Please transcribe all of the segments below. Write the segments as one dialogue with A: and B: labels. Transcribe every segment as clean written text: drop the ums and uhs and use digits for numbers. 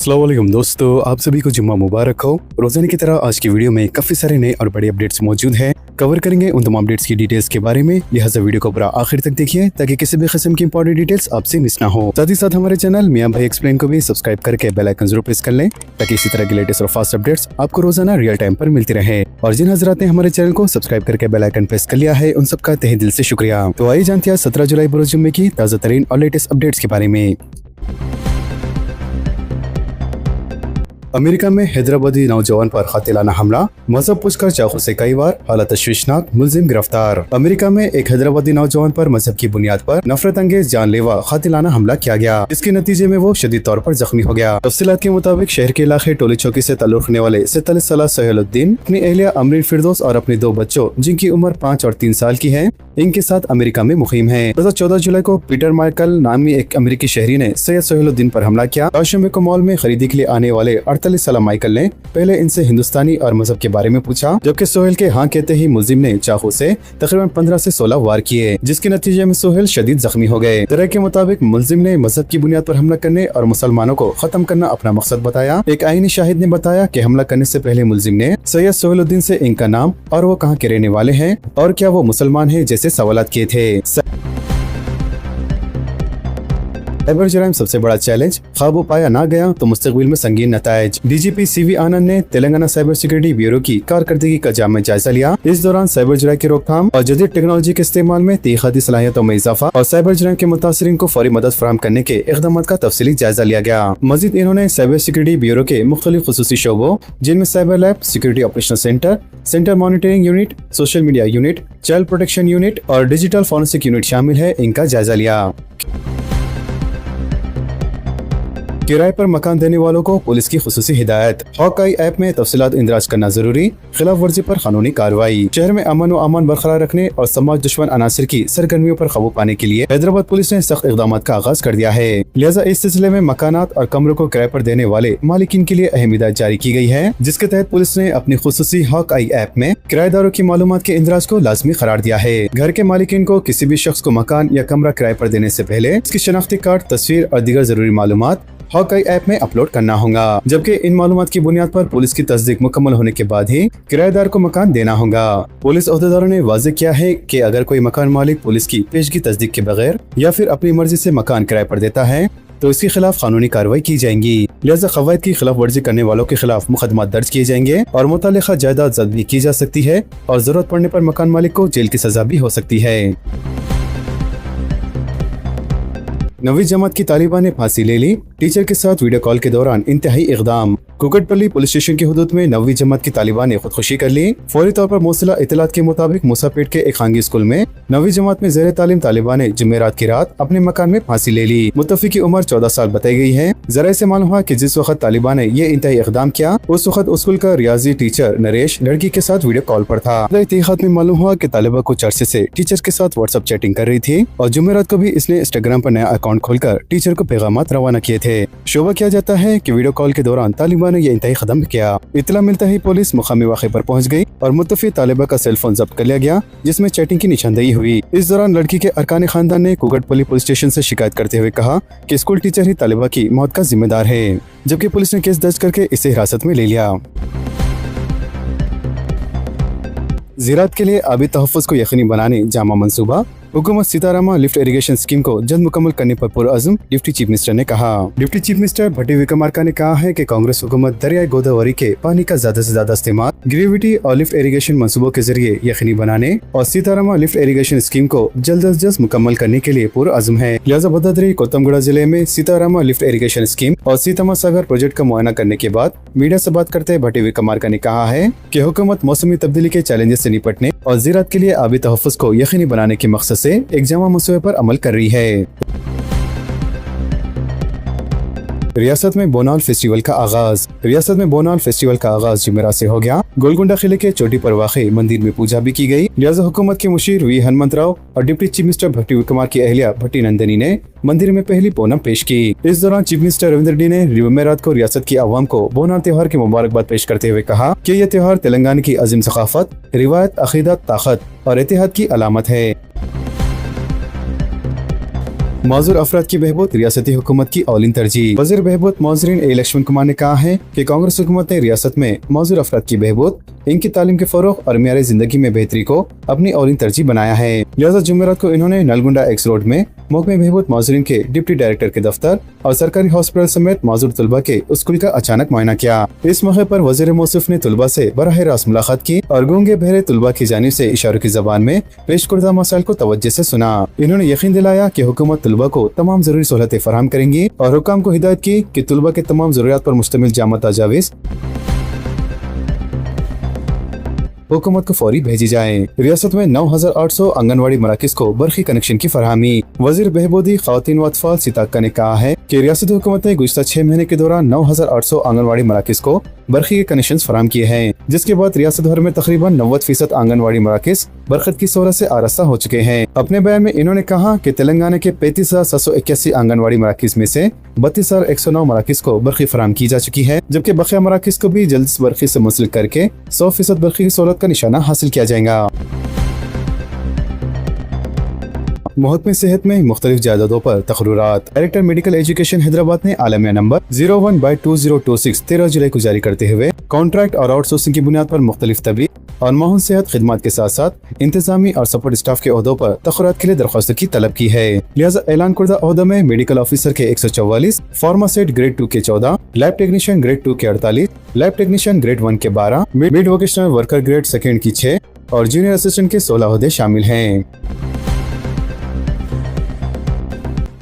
A: अस्सलाम वालेकुम दोस्तों, आप सभी को जुम्मा मुबारक हो। रोजाना की तरह आज की वीडियो में काफी सारे नए और बड़े अपडेट्स मौजूद हैं। कवर करेंगे उन तमाम अपडेट्स की डिटेल्स के बारे में, लिहाजा वीडियो को पूरा आखिर तक देखिए ताकि किसी भी किस्म की इंपॉर्टेंट डिटेल्स आपसे मिस ना हो। साथ ही साथ हमारे चैनल मियां भाई एक्सप्लेन को भी सब्सक्राइब करके बेल आइकन जरूर प्रेस कर लें ताकि इसी तरह की लेटेस्ट और फास्ट अपडेट्स आपको रोजाना रियल टाइम पर मिलती रहे। और जिन हजरात ने हमारे चैनल को सब्सक्राइब करके बेल आइकन प्रेस कर लिया है, उन सबका तहे दिल से शुक्रिया। तो आइए जानते हैं 17 जुलाई बरोज जुम्मे की ताज़ा तरीन और लेटेस्ट अपडेट्स के बारे में। अमेरिका में हैदराबादी नौजवान पर कातिलाना हमला, मजहब पूछकर चाकू से कई बार, हालत तशवीशनाक, मुलजिम गिरफ्तार। अमेरिका में एक हैदराबादी नौजवान पर मजहब की बुनियाद पर नफरत अंगेज जानलेवा कातिलाना हमला किया गया, जिसके नतीजे में वो शदीद तौर पर जख्मी हो गया। तफसीलात के मुताबिक शहर के इलाके टोली चौकी से ताल्लुक रखने वाले 47 साल सोहेलुद्दीन अपनी अहलिया अमरीन फिरदौस और अपने 2 बच्चों जिनकी उम्र 5 और 3 साल की है, इनके साथ अमेरिका में मुकीम है। 14 जुलाई को पीटर माइकल नामी एक अमेरिकी शहरी ने सैयद सोहेलुद्दीन पर हमला किया। आशम को मॉल में खरीदी के लिए आने वाले 48 साल माइकल ने पहले इनसे हिंदुस्तानी और मजहब के बारे में पूछा, जबकि सोहेल के हाँ कहते ही मुलजिम ने चाकू से तकरीबन 15 से 16 वार किए, जिसके नतीजे में सोहेल शदीद जख्मी हो गए। तरह के मुताबिक मुलजिम ने मजहब की बुनियाद पर हमला करने और मुसलमानों को खत्म करना अपना मकसद बताया। एक आईनी शाहिद ने बताया कि हमला करने से पहले मुलजिम ने सैयद सोहेलुद्दीन से इनका नाम और वो कहाँ के रहने वाले हैं और क्या वो मुसलमान है जैसे सवालात किए थे। साइबर जराइम सबसे बड़ा चैलेंज, काबू पाया ना गया तो मुस्तकबिल में संगीन नतायज। डीजीपी सीवी आनंद ने तेलंगाना साइबर सिक्योरिटी ब्यूरो की कारकर्दगी का जायजा जायजा लिया। इस दौरान साइबर जराइम की रोकथाम और जदीद टेक्नोलॉजी के इस्तेमाल में तहकीकाती सलाहियतों में इजाफा और साइबर जराइम के मुतासरीन को फौरी मदद फराहम करने के इक़दाम का तफसीली जायजा लिया गया। मजीद इन्होंने साइबर सिक्योरिटी ब्यूरो के मुख्तलिफ खुसूसी शोबों जिनमें cyber lab, security operation centre, centre monitoring unit, social media unit, child protection unit और डिजिटल फॉरेंसिक यूनिट शामिल है, इनका जायजा लिया। किराए पर मकान देने वालों को पुलिस की खुसूसी हिदायत, हॉकाई ऐप में तफसीलात इंदराज करना जरूरी, खिलाफ वर्जी पर कानूनी कार्रवाई। शहर में अमन व अमान बरकरार रखने और समाज दुश्मन अनासर की सरगर्मियों पर काबू पाने के लिए हैदराबाद पुलिस ने सख्त इक़दाम का आगाज कर दिया है। लिहाजा इस सिलसिले में मकानात और कमरों को किराए पर देने वाले मालिकीन के लिए अहम हिदायत जारी की गई है, जिसके तहत पुलिस ने अपनी खुसूसी हॉकाई ऐप में किराएदारों की मालूमात के इंदराज को लाजमी करार दिया है। घर के मालिकीन को किसी भी शख्स को मकान या कमरा किराए पर देने से पहले इसकी शनाख्ती कार्ड, तस्वीर और दीगर जरूरी मालूमात हॉकाई ऐप में अपलोड करना होगा, जबकि इन मालूमात की बुनियाद पर पुलिस की तस्दीक मुकम्मल होने के बाद ही किराएदार को मकान देना होगा। पुलिस ओहदेदारों ने वाज़ेह किया है कि अगर कोई मकान मालिक पुलिस की पेशगी तस्दीक के बगैर या फिर अपनी मर्जी से मकान किराए पर देता है तो इसके खिलाफ कानूनी कार्रवाई की जाएंगी। लिहाजा क़वायद की खिलाफ वर्जी करने वालों के खिलाफ मुकदमा दर्ज किए जाएंगे और मुतल्लिक़ा जायदाद जब्त भी की जा सकती है और जरूरत पड़ने पर मकान मालिक को जेल की सजा भी हो सकती है। 9वीं जमात की तालिबा ने फांसी ले ली, टीचर के साथ वीडियो कॉल के दौरान इंतहाई इक़दाम। कुकटपल्ली पुलिस स्टेशन की हुदूद में 9वीं जमात की तालिबा ने खुदकुशी कर ली। फौरी तौर पर मौसूला इतलात के मुताबिक मूसापेट के एक खानगी स्कूल में 9वीं जमात में ज़ेर तालीम तालिबा ने जुमेरात की रात अपने मकान में फांसी ले ली। मुत्तफ़ी की उम्र 14 साल बताई गई है। जराये से मालूम हुआ कि जिस वक्त तालिबा ने ये इंतहाई इक़दाम किया उस वक्त स्कूल का रियाजी टीचर नरेश लड़की के साथ वीडियो कॉल पर था। तहक़ीक़ात में मालूम हुआ कि तालिबा कुछ अरसे से टीचर के साथ व्हाट्सएप चैटिंग कर रही थी और जुमेरात को भी इसने इंस्टाग्राम पर नया अकाउंट खोलकर टीचर को पैगामात रवाना किए थे। शोबा किया जाता है कि वीडियो कॉल के दौरान तालिबा ने यह इंतहाई कदम किया। इत्तला मिलता ही पुलिस मुकामी वाक़े पर पहुंच गई और मुत्तफ़ी तालिबा का सेलफोन जब्त कर लिया गया, जिसमें चैटिंग की निशानदेही हुई। इस दौरान लड़की के अरकान खानदान ने कुकटपल्ली पुलिस स्टेशन से शिकायत करते हुए कहा कि स्कूल टीचर ही तालिबा की मौत का जिम्मेदार है, जबकि पुलिस ने केस दर्ज करके इसे हिरासत में ले लिया। ज़राअत के लिए आबी तहफ़्फ़ुज़ को यकीनी बनाने जामा मंसूबा, हुकूमत सीतारामा लिफ्ट इरिगेशन स्कीम को जल्द मुकम्मल करने पर पुरअज़्म, डिप्टी चीफ मिनिस्टर ने कहा। डिप्टी चीफ मिनिस्टर भट्टी विक्रमार्का ने कहा है कि कांग्रेस हुकूमत दरियाई गोदावरी के पानी का ज्यादा से ज्यादा इस्तेमाल ग्रेविटी और लिफ्ट इरिगेशन मंसूबों के जरिए यकीनी बनाने और सीतारामा लिफ्ट इरिगेशन स्कीम को जल्द अज जल्द मुकम्मल करने के लिए पुरअज़्म है। लिहाजा भदोदरी कोतमगुड़ा जिले में सीतारामा लिफ्ट इरिगेशन स्कीम और सीतामा सागर प्रोजेक्ट का मुआयना करने के बाद मीडिया से बात करते भट्टी विक्रमार्का ने कहा है कि हुकूमत मौसमी तब्दीली के चैलेंजेस से निपटने और ज़राअत के लिए आबी तहफ़्फ़ुज़ को यकीनी बनाने के मकसद से एक जामा मंसूबे पर अमल कर रही है। रियासत में बोनाल फेस्टिवल का आगाज। रियासत में बोनाल फेस्टिवल का आगाज जुमेरात से हो गया। गोलकुंडा किले के चोटी पर वाक़े मंदिर में पूजा भी की गई। लिहाजा हुकूमत के मुशीर वी हनुमंत राव और डिप्टी चीफ मिनिस्टर भट्टी विक्रमार की अहलिया भट्टी नंदनी ने मंदिर में पहली पूनम पेश की। इस दौरान चीफ मिनिस्टर रविंद्र रेड्डी ने जुमेरात को रियासत की आवाम को बोनाल त्योहार की मुबारकबाद पेश करते हुए कहा कि यह त्योहार तेलंगाना की अजीम सकाफत, रिवायत, अकीदत, ताकत और इत्तेहाद की अलामत है। माजूर अफराद की बहबूद रियासती हुकूमत की औलिन तरजीह। वज़ीर बहबूद मौजरीन ए लक्ष्मण कुमार ने कहा है कि कांग्रेस हुकूमत ने रियासत में माजूर अफराद की बहबूद, इनकी तालीम के फरोग और मेयार जिंदगी में बेहतरी को अपनी औलिन तरजीह बनाया है। लिहाजा जुमेरात को इन्होंने नलगुंडा एक्स रोड में महकमे बहबूद मौजरीन के डिप्टी डायरेक्टर के दफ्तर और सरकारी हॉस्पिटल समेत माजूर तलबा के स्कूल का अचानक मुआयना किया। इस मौके पर वज़ीर मौसूफ ने तलबा से बराह रास्त मुलाकात की और गूंगे बहरे तलबा की जानिब से इशारों की ज़बान में पेश करदा मसाइल को तवज्जो से सुना। इन्होंने यकीन दिलाया कि हुकूमत तलबा को तमाम जरूरी सहूलतें फराहम करेंगी और हुक्काम को हिदायत की कि तलबा के तमाम जरूरियात पर मुश्तमिल जामा तजावीज़ हुकूमत को फौरी भेजी जाए। रियासत में 9,800 आंगनवाड़ी मराकज को बरखी कनेक्शन की फरहमी। वज़ीर बहबूदी ख़वातीन व अतफ़ाल सिताका ने कहा है कि रियासती हुकूमत ने गुज़िश्ता 6 महीने के दौरान 9,800 आंगनवाड़ी मराकज को बरखी के कनेक्शन फराहम किए हैं, जिसके बाद रियासत भर में तकरीबन 90% आंगनवाड़ी मराकज बरखत की सहूलत से आरास्ता हो चुके हैं। अपने बयान में इन्होंने कहा कि तेलंगाना के 35,781 आंगनवाड़ी मराकज में से 32,109 मराकज को बरखी फराहम की जा चुकी है, जबकि बकिया मराकज को भी जल्द बरखी से मुंसलिक करके 100% बरखी की सहूलत का निशाना हासिल किया जाएगा। महकमे सेहत में मुख्तलिफ जायदादों पर तकरीरात। डायरेक्टर मेडिकल एजुकेशन हैदराबाद ने आलमिया नंबर 01/2026 13 जुलाई को जारी करते हुए कॉन्ट्रैक्ट और आउटसोर्सिंग की बुनियाद पर मुख्तलिफ तबी और माहौल सेहत खिदमत के साथ साथ इंतजामी और सपोर्ट स्टाफ के ओहदों पर तकरीरात के लिए दरख्वास्तों की तलब की है। लिहाजा ऐलान करदा ओहदों में मेडिकल ऑफिसर के 144, फार्मासिस्ट ग्रेड 2 के 14, लैब टेक्नीशियन ग्रेड 2 के 48, लैब टेक्नीशियन ग्रेड 1 के 12, मिड वोकेशनल वर्कर ग्रेड 2 की 6 और जूनियर असिस्टेंट के 16 ओहदे शामिल हैं।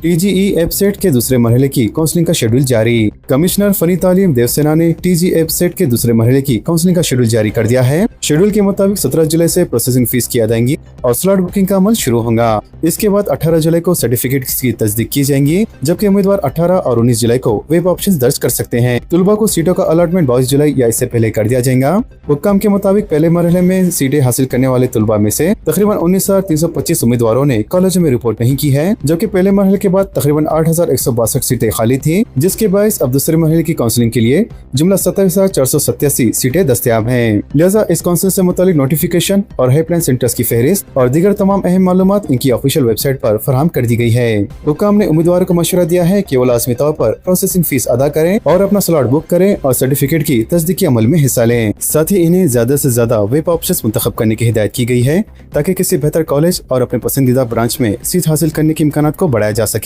A: TGE एपसेट के दूसरे मरहले की काउंसलिंग का शेड्यूल जारी। कमिश्नर फनी तालीम देवसेना ने TGE एपसेट के दूसरे मरहले की काउंसलिंग का शेड्यूल जारी कर दिया है। शेड्यूल के मुताबिक 17 जुलाई से प्रोसेसिंग फीस की अदायगी और स्लॉट बुकिंग का अमल शुरू होगा। इसके बाद 18 जुलाई को सर्टिफिकेट की तस्दीक की जाएंगी, जबकि उम्मीदवार 18 और 19 जुलाई को वेब ऑप्शन दर्ज कर सकते हैं। तलबा को सीटों का अलॉटमेंट 22 जुलाई या इससे पहले कर दिया जाएगा। हुक्काम के मुताबिक पहले मरहले में सीटें हासिल करने वाले तलबा में से तकरीबन 19,325 उम्मीदवारों ने कॉलेजों में रिपोर्ट नहीं की है, जबकि पहले मरहले के बाद तकरीबन 8,162 सीटें खाली थी, जिसके बायस अब दूसरे मरहले की काउंसलिंग के लिए जुमला 27,487 सीटें दस्तयाब हैं। लिहाजा इस काउंसिल से मुतालिक नोटिफिकेशन और हेल्पलाइन सेंटर्स की फहरिस्त और दीगर तमाम अहम मालूमात इनकी ऑफिशियल वेबसाइट पर फराहम कर दी गई है। हुक्काम ने उम्मीदवारों को मशवरा दिया है कि वो लाजमी तौर पर प्रोसेसिंग फीस अदा करें और अपना स्लॉट बुक करें और सर्टिफिकेट की तस्दीकी अमल में हिस्सा लें। साथ ही इन्हें ज्यादा से ज्यादा वेब ऑप्शन मुंतखब करने की हिदायत की गई है, ताकि किसी बेहतर कॉलेज और अपने पसंदीदा ब्रांच में सीट हासिल करने के इम्कानात को बढ़ाया जा सके।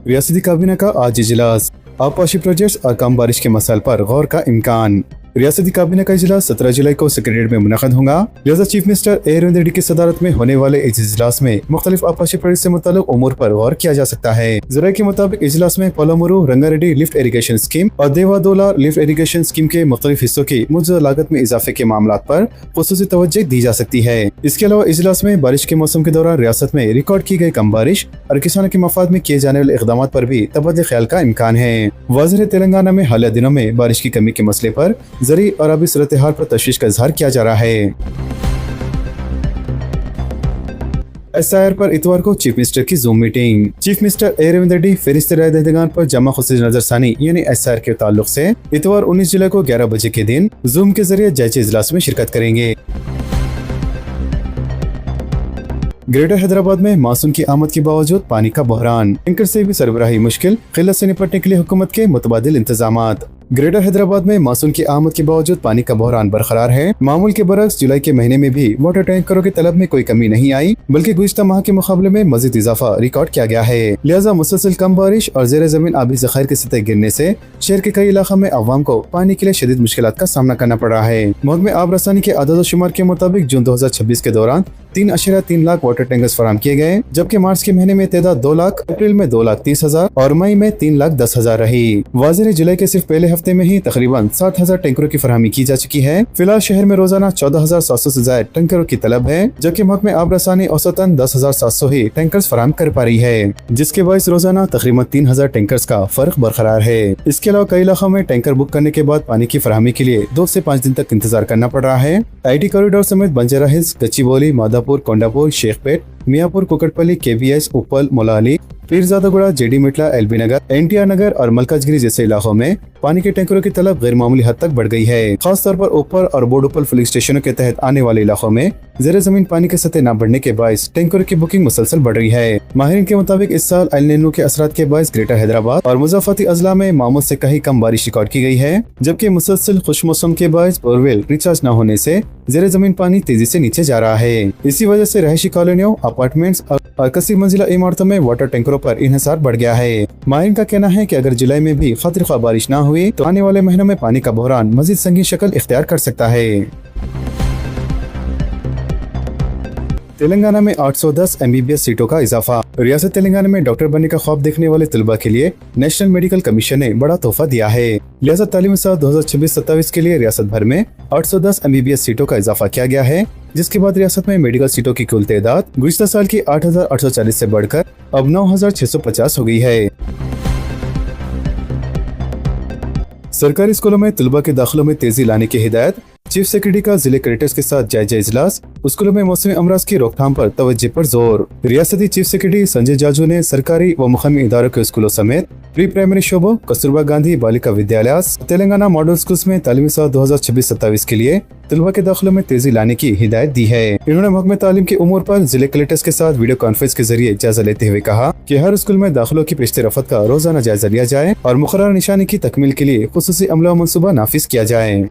A: रियासती काबीना का आज इजलास। आबपाशी प्रोजेक्ट्स और कम बारिश के मसाइल पर गौर का इम्कान। रियासती काबीना का इजलास 17 जुलाई को सेक्रेटेरिएट में मुनक़द होगा। लिहाजा chief minister A Revanth Reddy की सदारत में होने वाले इस इजलास में मुख्तलिफ आबपाशी प्रोजेक्ट से मुताल्लिक़ उमूर पर गौर किया जा सकता है। ज़राए के मुताबिक इजलास में पोलामुरू रंगारेड्डी लिफ्ट इरिगेशन स्कीम और देवादोला लिफ्ट इरिगेशन स्कीम के मुख्तलिफ हिस्सों की मुजज़्ज़ा लागत में इजाफे के मामलात पर खुसूसी तवज्जो दी जा सकती है। इसके अलावा इजलास में बारिश के मौसम के दौरान रियासत में रिकॉर्ड की गई कम बारिश और किसानों के मफाद में किए जाने वाले इक़दाम पर भी तबदले ख्याल का इम्कान है। वाज़िर तेलंगाना में हालिया दिनों में बारिश की कमी के मसले पर ज़री और आबी सूरत-ए-हाल पर तशवीश का इज़हार किया जा रहा है। SIR पर इतवार को चीफ मिनिस्टर की zoom meeting. Chief minister A Revanth Reddy फहरिस्त राय दहिंदगान पर जमा खुसूसी नजरसानी यानी SIR के ताल्लुक से इतवार 19 जुलाई को 11 बजे के दिन जूम के जरिए जायजे इजलास में शिरकत करेंगे। ग्रेटर हैदराबाद में मानसून की आमद के बावजूद पानी का बहरान, टैंकर से भी सरबराही मुश्किल, किल्लत से निपटने के लिए हुकूमत के मुतबादिल इंतजामात। ग्रेटर हैदराबाद में मानसून की आमद के बावजूद पानी का बहरान बरकरार है। मामूल के बरक्स जुलाई के महीने में भी वाटर टैंकरों की तलब में कोई कमी नहीं आई, बल्कि गुज़िश्ता माह के मुकाबले में मजीद इजाफा रिकॉर्ड किया गया है। लिहाजा मुसलसल कम बारिश और ज़ेर ज़मीन आबी ज़खायर की सतह गिरने से शहर के कई इलाकों में अवाम को पानी के लिए शदीद मुश्किलात का सामना करना पड़ रहा है। महकमे आब रसानी के आदाद शुमार के मुताबिक जून 2026 के दौरान 3.3 लाख वाटर टैंकर्स फराहम किए गए, जबकि मार्च के महीने में तादाद 2 लाख, अप्रैल में 2,30,000 और मई में 3,10,000 रही। वाज़िर जुलाई के सिर्फ पहले हफ्ते में ही तकरीबन 60,000 टैंकरों की फराहमी की जा चुकी है। फिलहाल शहर में रोजाना 14,700 से ज्यादा टैंकरों की तलब है, जबकि महकमे आब रसानी औसतन 10,700 ही टैंकर्स फराहम कर पा रही है, जिसके बायस रोजाना तकरीबन 3,000 टैंकर्स का फर्क बरकरार है। इसके अलावा कई इलाकों में टैंकर बुक करने के बाद पानी की फराहमी के लिए 2 से 5 दिन तक इंतजार करना पड़ रहा है। IT कॉरिडोर समेत बंजारा हिल्स, गच्चीबोली, मादापुर, कोंडापुर, शेखपेट, मियापुर, कुकटपल्ली, KVS, उपल, मोलाली, पीरजादागुड़ा, जेडी मिटला, एलबी नगर, एनटीआर नगर और मलकाजगिरी जैसे इलाकों में पानी के टैंकरों की तलब गैर मामूली हद तक बढ़ गई है। खासतौर पर ऊपर और बोडुपल फिलिंग स्टेशनों के तहत आने वाले इलाकों में ज़ेरे जमीन पानी की सतह न बढ़ने के बायस टैंकरों की बुकिंग मुसलसल बढ़ रही है। माहिरीन के मुताबिक इस साल एल नीनो के असरात के बायस ग्रेटर हैदराबाद और मुज़ाफ़ाती अजला में मामूल से कहीं कम बारिश रिकॉर्ड की गई है, जबकि मुसलसल खुश मौसम के बायस बोरवेल रिचार्ज न होने से ज़ेरे जमीन पानी तेजी से नीचे जा रहा है। इसी वजह से रहायशी कॉलोनियों, अपार्टमेंट्स और कसी मंजिला इमारतों में वाटर टैंकरों पर इन्हिसार बढ़ गया है। माहिरीन का कहना है कि अगर जुलाई में भी खतरे ख्वाह बारिश न हुई तो आने वाले महीनों में पानी का बहरान मजीद संगीन शक्ल इख्तियार कर सकता है। तेलंगाना में 810 MBBS सीटों का इजाफा। रियासत तेलंगाना में डॉक्टर बनने का ख्वाब देखने वाले तलबा के लिए नेशनल मेडिकल कमीशन ने बड़ा तोहफा दिया है। लिहाजा तालीमी साल 2026-27 के लिए रियासत भर में 810 MBBS सीटों का इजाफा किया गया है, जिसके बाद रियासत में मेडिकल सीटों की कुल तादाद गुज़िश्ता साल की 8,840 से बढ़कर अब 9,650 हो गई है। सरकारी स्कूलों में तलबा के दाखिलों में तेजी लाने की हिदायत। चीफ सेक्रेटरी का जिले कलेक्टर्स के साथ जायजा इजलास। स्कूलों में मौसमी अमराज की रोकथाम पर तवज्जो पर जोर। रियासती चीफ सेक्रेटरी संजय जाजू ने सरकारी व मुकामी इदारों के स्कूलों समेत pre primary शोबों, Kasturba Gandhi Balika Vidyalaya, Telangana model schools में तालीमी साल 2026-27 के लिए तलबा के दाखिलों में तेजी लाने की हिदायत दी है। इन्होंने महकमे तालीम के उमूर पर जिले कलेक्टर्स के साथ वीडियो कॉन्फ्रेंस के जरिए जायजा लेते हुए कहा कि हर स्कूल में दाखिलों की पेशते रफ्त का रोजाना जायजा लिया जाए और मुकर्रर निशानी की तकमील के लिए खुसूसी अमला मंसूबा नाफिज किया जाए।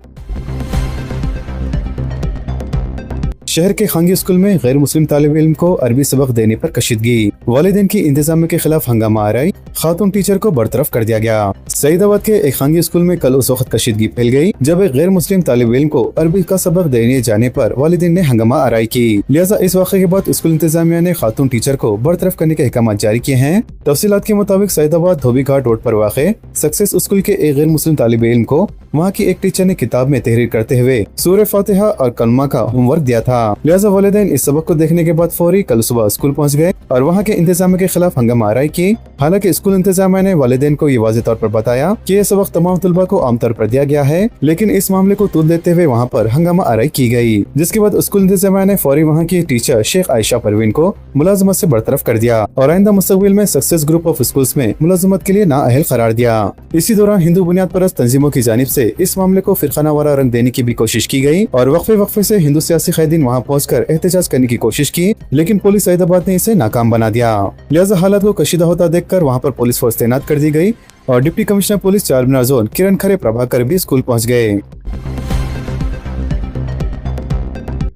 A: शहर के खांगी स्कूल में गैर मुस्लिम तालिब इल्म को अरबी सबक देने पर कशीदगी। वालिदैन की इंतजामिया के खिलाफ हंगामा आराई, खातून टीचर को बरतरफ कर दिया गया। सईदाबाद के एक खांगी स्कूल में कल उस वक्त कशीदगी फैल गई जब एक गैर मुस्लिम तालिब इल्म को अरबी का सबक देने जाने पर वालिदैन ने हंगामा आराई की। लिहाजा इस वाक़े के बाद स्कूल इंतजामिया ने खातून टीचर को बरतरफ करने के अहकाम जारी किए हैं। तफसीलात के मुताबिक सईदाबाद धोबी घाट रोड पर वाक़े सक्सेस स्कूल के एक गैर मुस्लिम तालिब इल्म को वहाँ की एक टीचर ने किताब में तहरीर करते हुए सूरह फातिहा और कलमा का होमवर्क दिया था। लिहाजा वालिदैन इस सबक को देखने के बाद फौरी कल सुबह स्कूल पहुँच गए और वहाँ के इंतजामिया के खिलाफ हंगामा आराई की। हालांकि स्कूल इंतजामिया ने वालिदैन को ये वाज़ेह तौर पर बताया कि यह सबक तमाम तलबा को आम तौर पर दिया गया है, लेकिन इस मामले को तूल देते हुए वहाँ पर हंगामा आराई की गई, जिसके बाद स्कूल इंतजामिया ने फौरी वहाँ की टीचर शेख आयशा परवीन को मुलाजमत से बरतरफ कर दिया और आइंदा मुस्तकबिल में सक्सेस ग्रुप ऑफ स्कूल्स में मुलाजमत के लिए नाअहल करार दिया। इसी दौरान हिंदू बुनियाद परस्त तंजीमों की जानिब से इस मामले को फिरकाना वारा रंग देने की भी कोशिश की गई और वक्फे से हिंदू सियासी कैदीन वहाँ पहुँचकर एहतजाज करने की कोशिश की, लेकिन पुलिस सईदाबाद ने इसे नाकाम बना दिया। लिहाजा हालात को कशीदा होता देखकर वहाँ पर पुलिस फोर्स तैनात कर दी गई और deputy commissioner police Charminar zone Kiran Khare Prabhakar भी स्कूल पहुँच गए।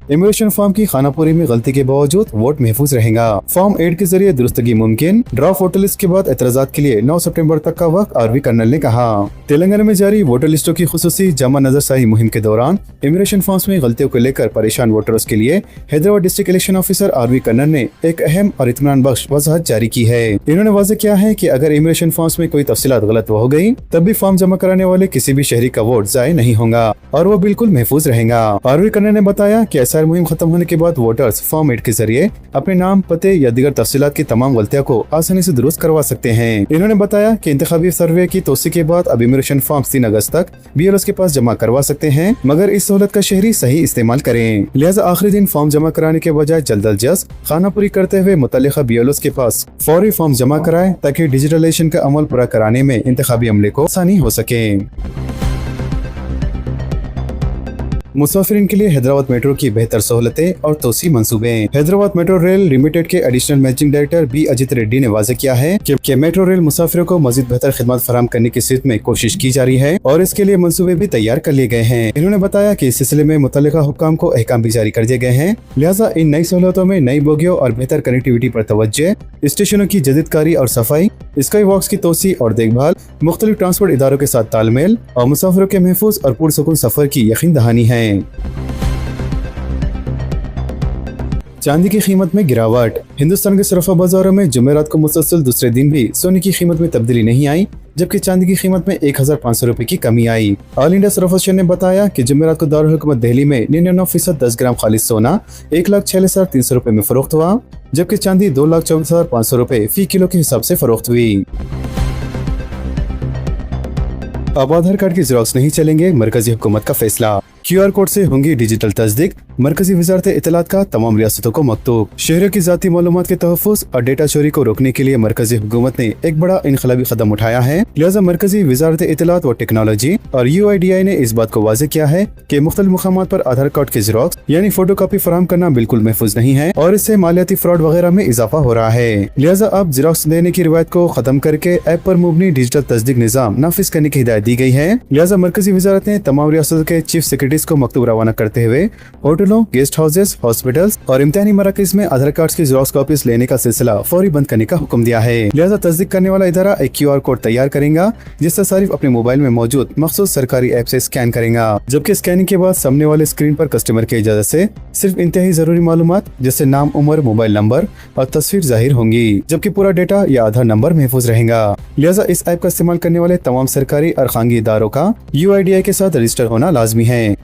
A: इमिग्रेशन फॉर्म की खानापुरी में गलती के बावजूद वोट महफूज रहेगा। फॉर्म 8 के जरिए दुरुस्तगी मुमकिन। ड्राफ्ट वोटर लिस्ट के बाद एतराजात के लिए 9 सितंबर तक का वक्त आरवी कर्नल ने कहा। तेलंगाना में जारी वोटर लिस्टों की खुसूसी जमा नजरसाई मुहिम के दौरान इमिग्रेशन फॉर्म्स में गलतियों को लेकर परेशान वोटर्स के लिए Hyderabad district election officer RV Karnan ने एक अहम और इत्मीनान बख्श वजाहत जारी की है। इन्होंने वाज़ेह किया है कि अगर इमिग्रेशन फॉर्म्स में कोई तफसीलात गलत हो गई तब भी फॉर्म जमा कराने वाले किसी भी शहरी का वोट जाये नहीं होगा और वो बिल्कुल महफूज रहेगा। आरवी कर्नल ने बताया कि एसआर मुहिम खत्म होने के बाद वोटर्स फॉर्म 8 के जरिए अपने नाम, पते या दीगर तफसीलात की तमाम गलतियों को आसानी से दुरुस्त करवा सकते हैं। इन्होंने बताया कि इंतखाबी सर्वे की तोसी के बाद अब इमिग्रेशन फॉर्म 3 अगस्त तक BLOs के पास जमा करवा सकते हैं, मगर इस सहूलत का शहरी सही इस्तेमाल करें। लिहाजा आखिरी दिन फॉर्म जमा कराने के बजाय जल्द अज जल्द खानापुरी करते हुए मुतल्लिका BLOs के पास फौरी फॉर्म जमा कराएं ताकि डिजिटलाइजेशन का अमल पूरा कराने में इंतखाबी अमले को आसानी हो सके। मुसाफिरीन के लिए हैदराबाद मेट्रो की बेहतर सहूलतें और तोसी मंसूबे। हैदराबाद मेट्रो रेल लिमिटेड के additional managing director B Ajit Reddy ने वाज़ेह किया है कि मेट्रो रेल मुसाफिरों को मजीद बेहतर खिदमत फराहम करने की सिलसिले में कोशिश की जा रही है और इसके लिए मंसूबे भी तैयार कर लिए गए हैं। इन्होंने बताया कि इस सिलसिले में मुतल्लिका हुक्काम को अहकाम भी जारी कर दिए गए हैं। लिहाजा इन नई सहूलतों में नई बोगियों और बेहतर कनेक्टिविटी पर तवज्जो, स्टेशनों की जदीदकारी और सफाई, स्काई वॉक्स की तोसी और देखभाल, मुख्तलिफ ट्रांसपोर्ट इदारों के साथ तालमेल और मुसाफिरों के महफूज और पुरसुकून सफर की यकीन दहानी है। चांदी की कीमत में गिरावट। हिंदुस्तान के सरफा बाजारों में जुमेरात को मुसलसल दूसरे दिन भी सोने की कीमत में तब्दीली नहीं आई, जबकि चांदी की कीमत में 1500 रुपए की कमी आई। ऑल इंडिया सरफा ने बताया कि जुमेरात को दारुल हुकूमत दिल्ली में 99% 10 ग्राम खालिस सोना 1,46,300 रुपए में फरोख्त हुआ, जबकि चांदी 2,24,500 रुपए फी किलो के हिसाब से फरोख्त हुई। अब आधार कार्ड की जेरॉक्स नहीं चलेंगे, मरकजी हुकूमत का फैसला। QR कोड से होंगी डिजिटल तस्दीक, मरकजी वजारत इत्तलात का तमाम रियासतों को मकतूब। शहरों की जाती मालूमात के तहफ़्फ़ुज़ और डेटा चोरी को रोकने के लिए मरकजी हुकूमत ने एक बड़ा इनकलाबी कदम उठाया है। लिहाजा मरकजी वजारत इत्तलात व टेक्नोलॉजी और UIDAI ने इस बात को वाज़ेह किया है कि मुख्तलिफ मुकामात पर आधार कार्ड के ज़ेरॉक्स यानी फोटो कॉपी फराहम करना बिल्कुल महफूज नहीं है और इससे मालियाती फ्रॉड वगैरह में इजाफा हो रहा है। लिहाजा अब ज़ेरॉक्स देने की रिवायत को खत्म करके ऐप पर मुबनी डिजिटल तस्दीक निज़ाम नाफिज करने की हिदायत दी गई है। लिहाजा मरकजी वजारत ने तमाम रियासतों के चीफ सेक्रेटरीज को मकतूब रवाना करते हुए होटलों, गेस्ट हाउसेस, हॉस्पिटल्स और इम्तिहानी मराकज़ में आधार कार्ड की ज़ेरॉक्स कॉपीज लेने का सिलसिला फौरी बंद करने का हुक्म दिया है। लिहाजा तस्दीक करने वाला इदारा एक QR कोड तैयार करेगा जिससे सारिफ अपने मोबाइल में मौजूद मखसूस सरकारी ऐप से स्कैन करेगा, जबकि स्कैनिंग के बाद सामने वाले स्क्रीन पर कस्टमर की इजाजत से सिर्फ इंतहाई जरूरी मालूमात जैसे नाम, उम्र, मोबाइल नंबर और तस्वीर जाहिर होंगी, जबकि पूरा डेटा या आधार नंबर महफूज रहेगा। लिहाजा इस ऐप का इस्तेमाल करने वाले तमाम सरकारी और खानगी इदारों का UIDAI के साथ रजिस्टर होना लाजमी है।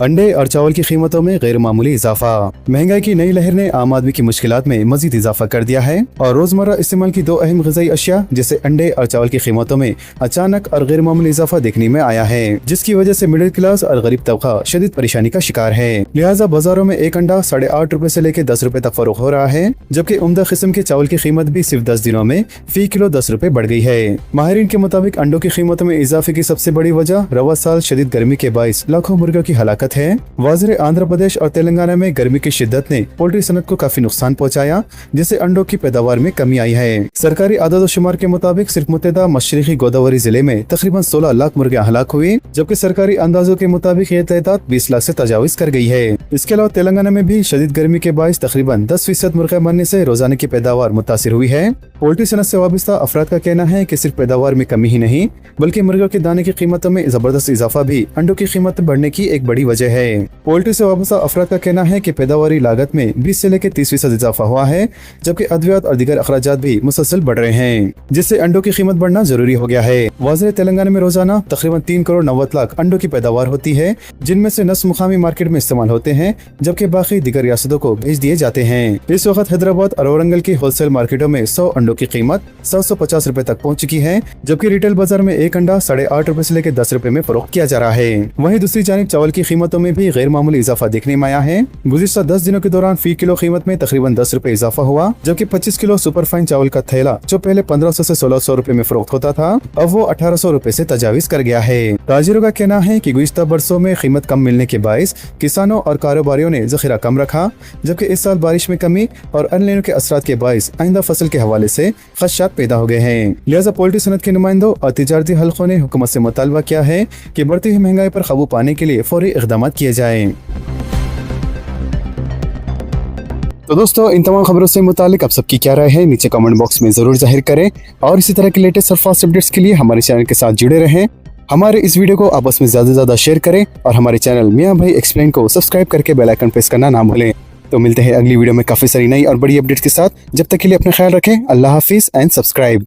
A: अंडे और चावल की कीमतों में गैर मामूली इजाफा। महंगाई की नई लहर ने आम आदमी की मुश्किलात में मजीद इजाफा कर दिया है और रोजमर्रा इस्तेमाल की दो अहम ग़िज़ाई अशिया जैसे अंडे और चावल की कीमतों में अचानक और गैर मामूली इजाफा देखने में आया है, जिसकी वजह से मिडिल क्लास और गरीब तबका शदीद परेशानी का शिकार है। लिहाजा बाजारों में एक अंडा 8.5 रुपए से लेकर 10 रुपए तक फरोख्त हो रहा है, जबकि उम्दा किस्म के चावल की कीमत भी सिर्फ 10 दिनों में फी किलो 10 रुपए बढ़ गई है। माहिरीन के मुताबिक अंडों की कीमतों में इजाफे की सबसे बड़ी वजह रवा साल शदीद गर्मी के बाइस लाखों मुर्गियों की हलाकत है। वाज़िर आंध्र प्रदेश और तेलंगाना में गर्मी की शिद्दत ने पोल्ट्री सनत को काफी नुकसान पहुंचाया, जिससे अंडों की पैदावार में कमी आई है। सरकारी आदाद शुमार के मुताबिक सिर्फ मुत्तहदा मशरिकी गोदावरी जिले में तकरीबन 16 लाख मुर्गियां हलाक हुई, जबकि सरकारी अंदाजों के मुताबिक ये तादाद 20 लाख से तजाविज कर गई है। इसके अलावा तेलंगाना में भी शदीद गर्मी के बाइस तकरीबन 10% मुर्गियां मरने से रोजाना की पैदावार मुतासिर हुई है। पोल्ट्री सनत से वाबस्ता अफराद का कहना है कि सिर्फ पैदावार में कमी ही नहीं बल्कि मुर्गियों के दाने की कीमतों में जबरदस्त इजाफा भी अंडों की कीमत बढ़ने की एक बड़ी वजह है। पोल्ट्री से वाबस्ता अफराद का कहना है कि पैदावारी लागत में 20 से लेकर 30% इजाफा हुआ है, जबकि अद्वियात और दीगर अखराजात भी मुसलसल बढ़ रहे हैं, जिससे अंडों की कीमत बढ़ना जरूरी हो गया है। वाज़िर तेलंगाना में रोजाना तकरीबन 3 करोड़ 90 लाख अंडों की पैदावार होती है, जिनमें से 9 मुकामी मार्केट में इस्तेमाल होते हैं, जबकि बाकी दीगर रियासतों को भेज दिए जाते हैं। इस वक्त हैदराबाद और औरंगल की होलसेल मार्केटों में 100 अंडों की कीमत 750 रुपए तक पहुंच चुकी है, जबकि रिटेल बाजार में एक अंडा 8.5 रुपए से लेकर 10 रुपए में फरोख्त किया जा रहा है। वहीं दूसरी जानिब चावल की कीमतों में भी गैर मामूली इजाफा देखने में आया है। गुज़िश्ता 10 दिनों के दौरान फी किलो कीमत में तकरीबन 10 रुपए इजाफा हुआ, जबकि 25 किलो सुपरफाइन चावल का थैला जो पहले 1500 से 1600 रुपए में फरोख्त होता था, अब वो 1800 रुपए से तजाविज कर गया है। ताजिरों का कहना है कि गुज़िश्ता बरसों में कीमत कम मिलने के बाइस किसानों और कारोबारियों ने जखीरा कम रखा, जबकि इस साल बारिश में कमी और अनलेनो के असरात के बाइस आइंदा फसल के हवाले से खदशात पैदा हो गए हैं। लिहाजा पोल्ट्री सनत के नुमाइंदों और तिजारती हल्कों ने हुकूमत से मुतालबा किया है कि बढ़ती हुई महंगाई पर काबू पाने के लिए फौरी इक़दाम किए जाएं। तो दोस्तों, इन तमाम खबरों से मुतालिक आप सबकी क्या राय है नीचे कमेंट बॉक्स में जरूर जाहिर करें और इसी तरह के लेटेस्ट और फास्ट अपडेट्स के लिए हमारे चैनल के साथ जुड़े रहें। हमारे इस वीडियो को आपस में ज्यादा से ज्यादा शेयर करें और हमारे चैनल मियां भाई एक्सप्लेन को सब्सक्राइब करके बेल आइकन प्रेस करना ना भूलें। तो मिलते हैं अगली वीडियो में काफी सारी नई और बड़ी अपडेट्स के साथ। जब तक के लिए अपना ख्याल रखें। अल्लाह हाफिज एंड सब्सक्राइब।